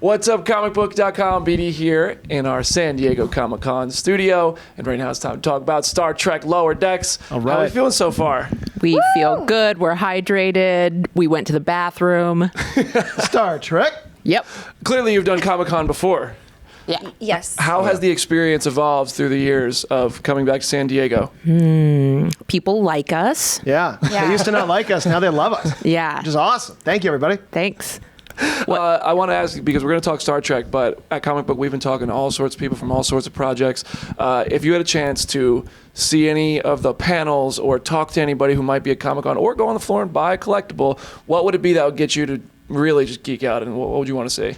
What's up, Comicbook.com? BD here in our San Diego Comic-Con studio. And right now it's time to talk about Star Trek Lower Decks. All right. How are we feeling so far? We feel good. We're hydrated. We went to the bathroom. Star Trek? Yep. Clearly you've done Comic-Con before. Yeah. Yes. How has the experience evolved through the years of coming back to San Diego? People like us. Yeah. They used to not like us. Now they love us. Yeah. Which is awesome. Thank you, everybody. Thanks. I want to ask, because we're going to talk Star Trek, but at Comic Book we've been talking to all sorts of people from all sorts of projects. If you had a chance to see any of the panels or talk to anybody who might be at Comic-Con or go on the floor and buy a collectible, what would it be that would get you to really just geek out, and what would you want to see?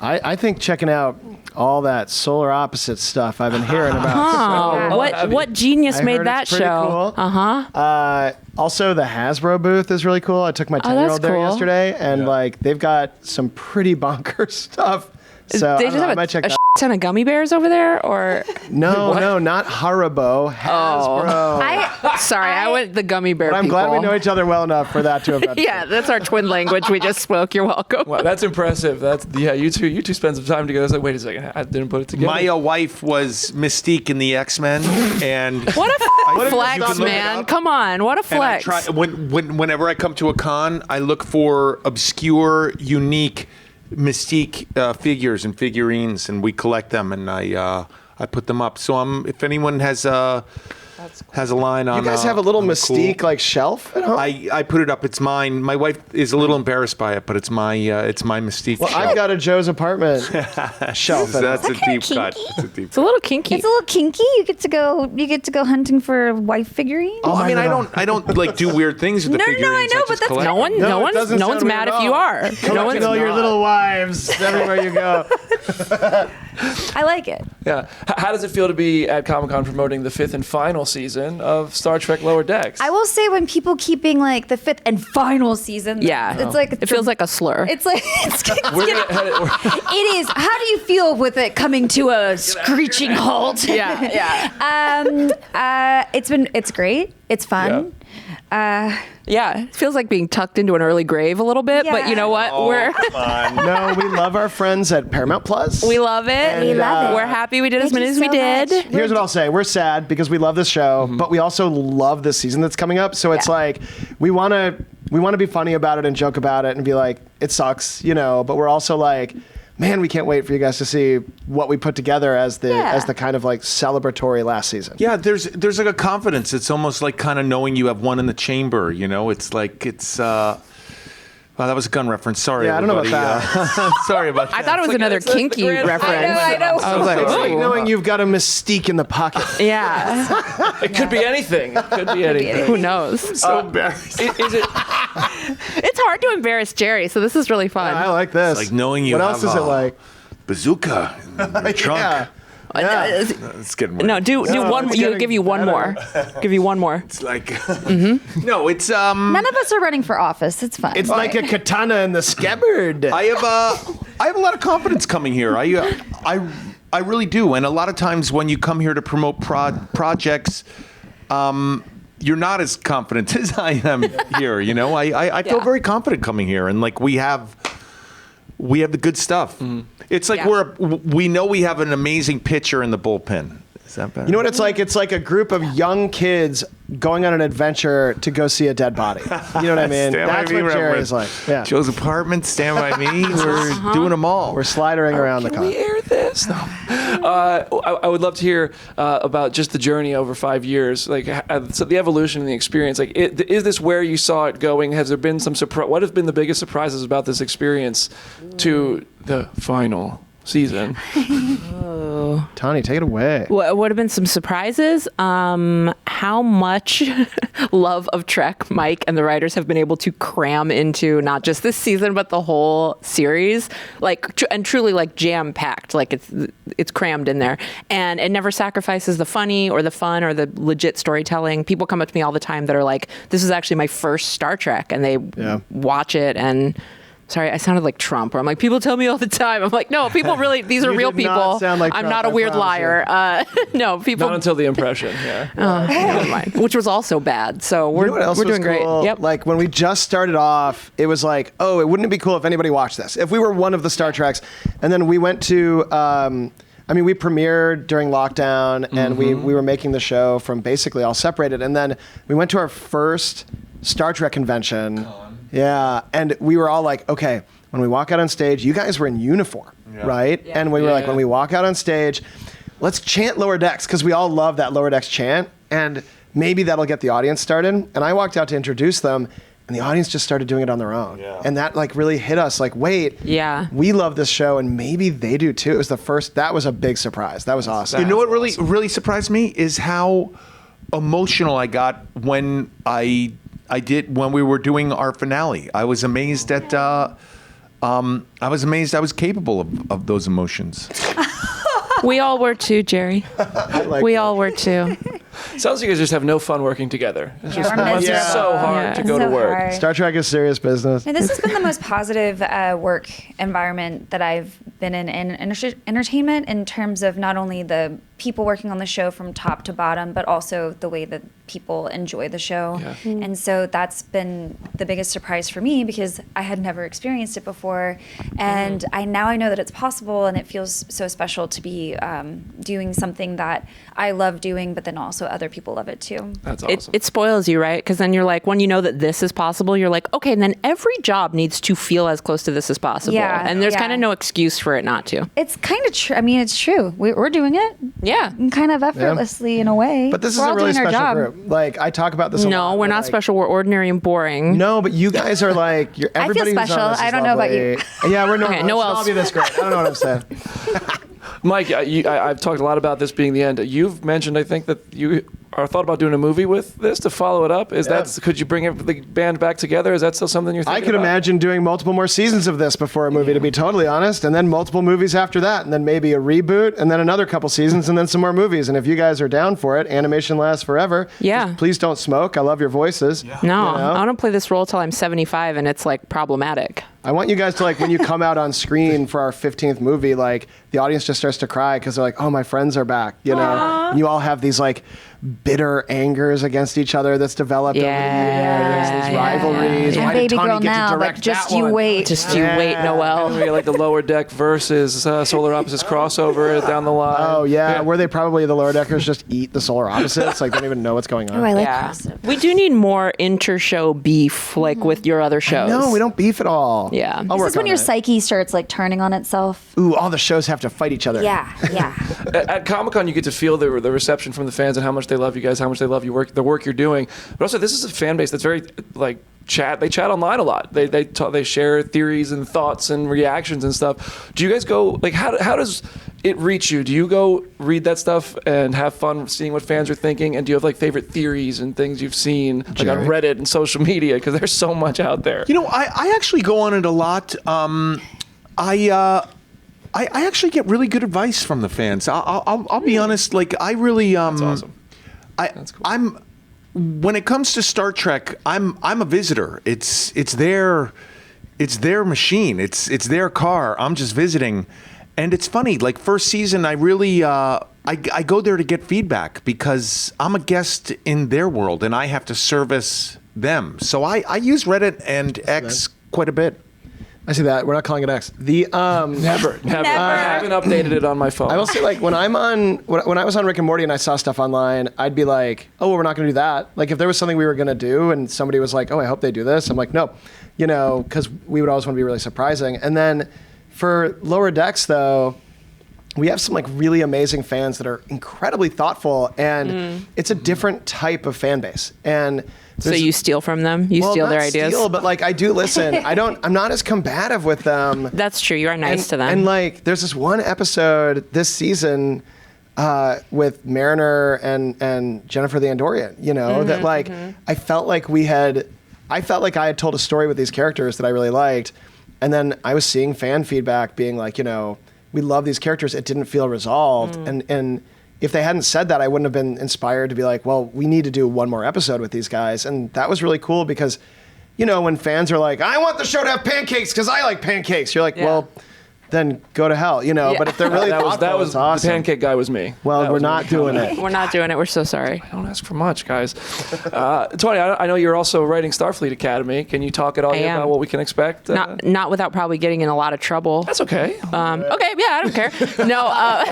I think checking out all that solar opposite stuff I've been hearing about. Oh, what genius I made heard that it's pretty show? Cool. Also, the Hasbro booth is really cool. I took my 10-year-old there cool. yesterday, and they've got some pretty bonkers stuff. So They I just have might check a that. ton of gummy bears over there, or No, not Haribo. Hasbro. sorry, I went the gummy bear. But I'm glad we people. know each other well enough for that to have. Yeah, that's our twin language. We just spoke. You're welcome. Wow, that's impressive. You two spend some time together. I was like, wait a second, I didn't put it together. My wife was Mystique in the X-Men, and What a flex, look it man! up. Come on, what a and I flex! try, whenever I come to a con, I look for obscure, unique Mystique figures and figurines, and we collect them, and I put them up. So if anyone has a line on, You guys have a little on the Mystique shelf at home? I put it up. It's mine. My wife is a little embarrassed by it, but it's my Mystique. Well, shelf. I've got a Joe's apartment shelf. at That's home. a deep cut. kinky? It's a deep It's a little kinky. It's a little kinky. You get to go hunting for a wife figurine. Oh my I mean, God. I don't like do weird things with the No, figurines. I know, just but that's collect no one, No, no it one's, doesn't no one's sound mad weird if at you all. are. No Collecting one's all your little wives everywhere you go. I like it. Yeah. How does it feel to be at Comic-Con promoting the 5th and final season of Star Trek Lower Decks? I will say, when people keep being like the 5th and final season, Yeah, it's like it feels like a slur. it's like We're gonna head it. it is. How do you feel with it coming to a screeching halt? yeah. It's great. It's fun. Yeah, it feels like being tucked into an early grave a little bit, but you know what? Come on. No, we love our friends at Paramount Plus. We love it. We love it. We're happy we did as Thank many you as we so did. much. Here's what I'll say. We're sad because we love this show, but we also love this season that's coming up. So it's like we want to be funny about it and joke about it and be like, it sucks, but we're also like, man, we can't wait for you guys to see what we put together as the kind of like celebratory last season. Yeah, there's like a confidence. It's almost like kind of knowing you have one in the chamber. It's like Wow, that was a gun reference. Sorry, Yeah, I don't know about everybody. Sorry about that. I thought it was another kinky reference. I know. I was like, It's like ooh. knowing you've got a Mystique in the pocket. Yeah. It could be anything. It could be anything. Who knows? so embarrassed. Is it? It's hard to embarrass Jerry, so this is really fun. I like this. Like knowing you What have else is it like? bazooka in your trunk. Yeah. It's getting weird. No, do one. it's You getting give you one more. Give you one more. It's like no. It's None of us are running for office. It's fun. It's like a katana in the scabbard. I have a lot of confidence coming here. I really do. And a lot of times when you come here to promote projects, you're not as confident as I am here. I feel very confident coming here, and like we have the good stuff. It's like we know we have an amazing pitcher in the bullpen. Is that better? You know what it's like? It's like a group of young kids going on an adventure to go see a dead body. You know what I mean? Stand By That's Me what Jerry reference. is like. Yeah. Joe's Apartment, Stand By Me. We're doing them all. We're slidering around the Can car. we air this? No. I would love to hear about just the journey over 5 years, like so the evolution and the experience. Like, is this where you saw it going? Has there been some surprise? What have been the biggest surprises about this experience to the final season? Tawny, take it away. What would have been some surprises? How much love of Trek Mike and the writers have been able to cram into not just this season but the whole series, and truly like jam packed. Like it's crammed in there, and it never sacrifices the funny or the fun or the legit storytelling. People come up to me all the time that are like, "This is actually my first Star Trek," and they watch it and Sorry, I sounded like Trump. Or I'm like, people tell me all the time. I'm like, no, people really, these are You real did not people. sound like I'm Trump, not a I weird promise liar. No, people. Not until the impression. Yeah. Never mind. Which was also bad. So You we're, know what else we're was doing cool? great. Yep. Like when we just started off, it was like, oh, it wouldn't it be cool if anybody watched this? If we were one of the Star Treks, and then we went to, we premiered during lockdown, and we were making the show from basically all separated, and then we went to our first Star Trek convention. Yeah, and we were all like, okay, when we walk out on stage, you guys were in uniform, right? Yeah. And we were like, when we walk out on stage, let's chant Lower Decks, because we all love that Lower Decks chant, and maybe that'll get the audience started. And I walked out to introduce them, and the audience just started doing it on their own. Yeah. And that like really hit us, like, wait, Yeah. we love this show, and maybe they do too. It was that was a big surprise. That was awesome. You know what really surprised me is how emotional I got when when we were doing our finale. I was amazed at I was capable of those emotions. We all were too, Jerry. We all were too. Sounds like you guys just have no fun working together. It's just we're must be miserable. so hard Yeah. to go to So work. hard. Star Trek is serious business. And this has been the most positive work environment that I've been in entertainment, in terms of not only the people working on the show from top to bottom, but also the way that people enjoy the show. Yeah. And so that's been the biggest surprise for me, because I had never experienced it before. And I know that it's possible, and it feels so special to be doing something that I love doing, but then also other people love it too. That's awesome. It spoils you, right? Because then you're like, when you know that this is possible, you're like, okay, and then every job needs to feel as close to this as possible. Yeah, And there's yeah. kind of no excuse for it not to. It's kind of true. I mean, it's true. We're doing it. Yeah. Kind of effortlessly in a way. But this is We're a all really doing our special job. group. Like, I talk about this a lot. No, we're but, not like, special. We're ordinary and boring. No, but you guys are like, everybody who's on special. this is I don't know about you. lovely. Yeah, we're normal. Okay, Noel's- I'll be this great. I don't know what I'm saying. Mike, I've talked a lot about this being the end. You've mentioned, I think, that you are thought about doing a movie with this to follow it up. Could you bring the band back together? Is that still something you're I thinking could about? imagine doing multiple more seasons of this before a movie, to be totally honest, and then multiple movies after that, and then maybe a reboot, and then another couple seasons, and then some more movies. And if you guys are down for it, animation lasts forever. Yeah. Just please don't smoke. I love your voices. No, You know? I want to play this role till I'm 75 and it's like problematic. I want you guys to, like, when you come out on screen for our 15th movie, like, the audience just starts to cry because they're like, oh, my friends are back, you know? And you all have these, like, bitter angers against each other that's developed over the years, these rivalries. You're Why a did baby Tawney girl get now, to but direct just that you one? wait. Just you wait, Noel. We get like the Lower Deck versus Solar Opposites crossover down the line. Oh, yeah. Where they probably, the lower deckers just eat the solar opposites. Like, they don't even know what's going on. Oh, I like Yeah. crossover. We do need more inter-show beef, like with your other shows. No, we don't beef at all. Yeah. I'll This work is when on your that. psyche starts like turning on itself. Ooh, all the shows have to fight each other. Yeah, yeah. At Comic-Con, you get to feel the reception from the fans and how much they love you guys, how much they love the work you're doing. But also, this is a fan base that's very like chat. They chat online a lot. They share theories and thoughts and reactions and stuff. Do you guys go like how does it reach you? Do you go read that stuff and have fun seeing what fans are thinking? And do you have like favorite theories and things you've seen like on Reddit and social media? Because there's so much out there. You know, I actually go on it a lot. I actually get really good advice from the fans. I'll be honest. Like, I really That's awesome. That's cool. When it comes to Star Trek, I'm a visitor. It's their machine. It's their car. I'm just visiting. And it's funny, like first season, I really I go there to get feedback because I'm a guest in their world and I have to service them. So I use Reddit and X quite a bit. I see that. We're not calling it X. The Never. I haven't updated it on my phone. I will say, like, when I was on Rick and Morty and I saw stuff online, I'd be like, oh, well, we're not going to do that. Like, if there was something we were going to do and somebody was like, oh, I hope they do this, I'm like, no, you know, because we would always want to be really surprising. And then for Lower Decks, though, we have some like really amazing fans that are incredibly thoughtful, and it's a different type of fan base. And So there's- you steal from them? You steal their not ideas? steal, but like I do listen. I'm not as combative with them. That's true. You are nice to them. And like, there's this one episode this season with Mariner and Jennifer the Andorian, you know, that like I felt like I had told a story with these characters that I really liked, and then I was seeing fan feedback being like, you know, we love these characters. It didn't feel resolved, and if they hadn't said that, I wouldn't have been inspired to be like, well, we need to do one more episode with these guys, and that was really cool because when fans are like, I want the show to have pancakes because I like pancakes. You're like, Yeah. well, then go to hell, But if they're really thoughtful, it's awesome. The pancake guy was me. Well, That we're was not me. doing it. We're not doing it. We're so sorry. Don't ask for much, guys. Tony, I know you're also writing Starfleet Academy. Can you talk at all I am. about what we can expect? Not without probably getting in a lot of trouble. That's okay. Okay, yeah, I don't care. No,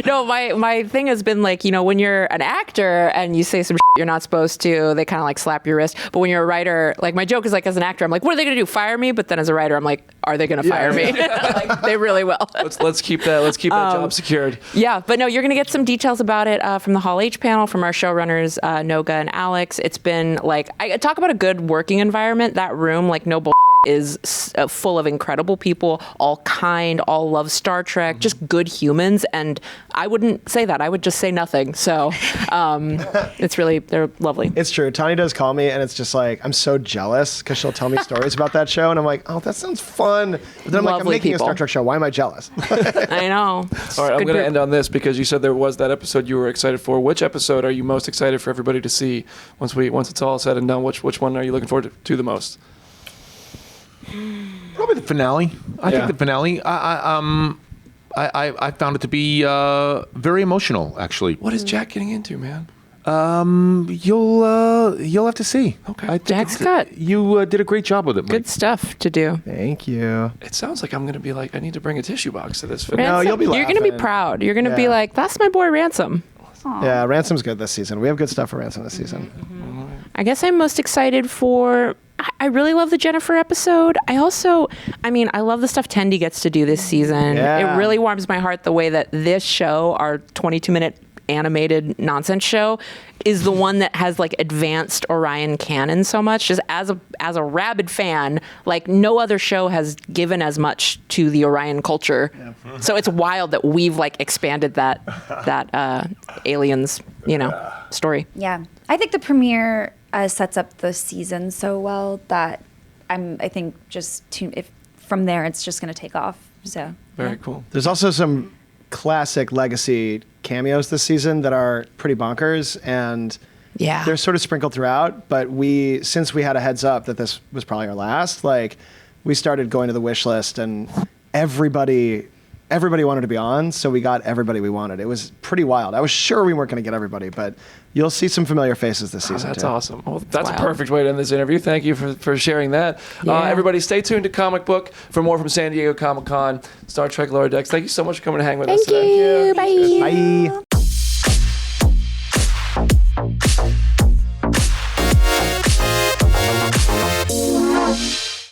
no, my thing has been like, when you're an actor and you say some shit you're not supposed to, they kind of like slap your wrist. But when you're a writer, like my joke is like, as an actor, I'm like, what are they going to do? Fire me? But then as a writer, I'm like, are they going to fire me? Like, they really will. Let's keep that job secured. Yeah, but no, you're going to get some details about it from the Hall H panel from our showrunners, Noga and Alex. It's been like, I talk about a good working environment. That room, like no bullshit, is full of incredible people, all kind, all love Star Trek, just good humans. And I wouldn't say that. I would just say nothing. So they're lovely. It's true. Tawney does call me, and it's just like, I'm so jealous because she'll tell me stories about that show, and I'm like, oh, that sounds fun. But then I'm like, I'm Lovely making people. a Star Trek show. Why am I jealous? I know. All right, I'm Good going to group. end on this because you said there was that episode you were excited for. Which episode are you most excited for everybody to see once it's all said and done? Which one are you looking forward to the most? Probably the finale. I Yeah. think the finale. I found it to be very emotional, actually. What is Jack getting into, man? You'll have to see. Okay. I think Jack's got you did a great job with it, Mike. good stuff to do. Thank you. It sounds like I'm going to be like, I need to bring a tissue box to this No, finale. you'll be You're going to be laughing. proud. You're going to be Yeah. like, that's my boy Ransom. Yeah, Ransom's good this season. We have good stuff for Ransom this season. I guess I'm most excited for. I really love the Jennifer episode. I love the stuff Tendi gets to do this season. Yeah. It really warms my heart the way that this show, our 22-minute animated nonsense show, is the one that has like advanced Orion canon so much. Just as a rabid fan, like no other show has given as much to the Orion culture. Yeah. So it's wild that we've like expanded that aliens, story. Yeah, I think the premiere sets up the season so well that I think if from there it's just going to take off. So Very yeah. cool. There's also some classic legacy cameos this season that are pretty bonkers, and Yeah. they're sort of sprinkled throughout. But since we had a heads up that this was probably our last, like we started going to the wish list, and everybody wanted to be on, so we got everybody we wanted. It was pretty wild. I was sure we weren't going to get everybody, but you'll see some familiar faces this season. That's too. awesome. Well, that's a Wild. perfect way to end this interview. Thank you for sharing that. Yeah. Everybody, stay tuned to Comic Book for more from San Diego Comic Con. Star Trek Lower Decks. Thank you so much for coming to hang with us Thank today. you. Bye. Bye.